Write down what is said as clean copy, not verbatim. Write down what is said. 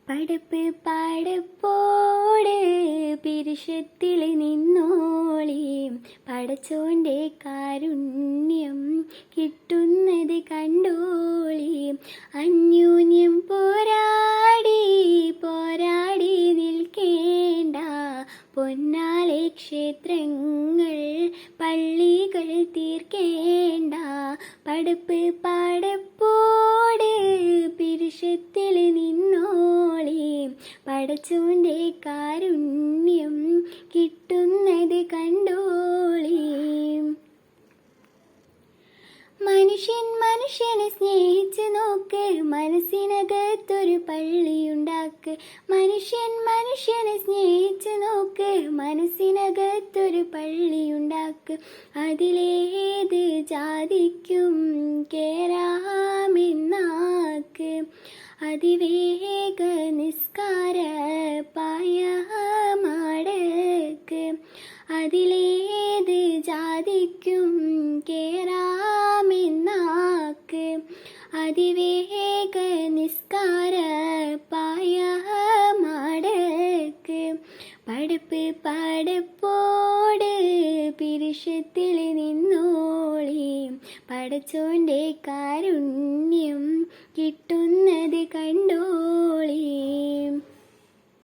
പടപ്പ് പാടപ്പോട് പിരിശത്തിൽ നിന്നോളി, പടച്ചോൻ്റെ കാരുണ്യം കിട്ടുന്നത് കണ്ടോളി. അന്യോന്യം പോരാടി പോരാടി നിൽക്കേണ്ട, പൊന്നാലെ ക്ഷേത്രങ്ങൾ പള്ളികൾ തീർക്കേണ്ട. പടപ്പ് പാടപ്പോട് പിരിശത്തിൽ നിന്നോളി, പടച്ചോൻ്റെ കാരുണ്യം കിട്ടുന്നത് കണ്ടോളി. മനുഷ്യൻ മനുഷ്യനെ സ്നേഹിച്ച് നോക്ക്, മനസ്സിനകത്തൊരു പള്ളിയുണ്ടാക്ക്. മനുഷ്യൻ മനുഷ്യനെ സ്നേഹിച്ച് നോക്ക്, മനസ്സിനകത്തൊരു പള്ളിയുണ്ടാക്ക്. അതിലേത് ജാതിക്കും കേറാമെന്നാക്ക്, അതിവേഗ നിസ്കാര പായ മാടക്ക്. അതിലേത് ജാതിക്കും കേറാമെന്നാക്ക്, അതിവേഗ നിസ്കാര പായ മാടക്ക്. പടപ്പ് പാടപ്പോട് പിരിശത്തിൽ നിന്നോളി, പടച്ചോൻ്റെ കാരുണ്യം കിട്ടുന്നത് കണ്ടോളി.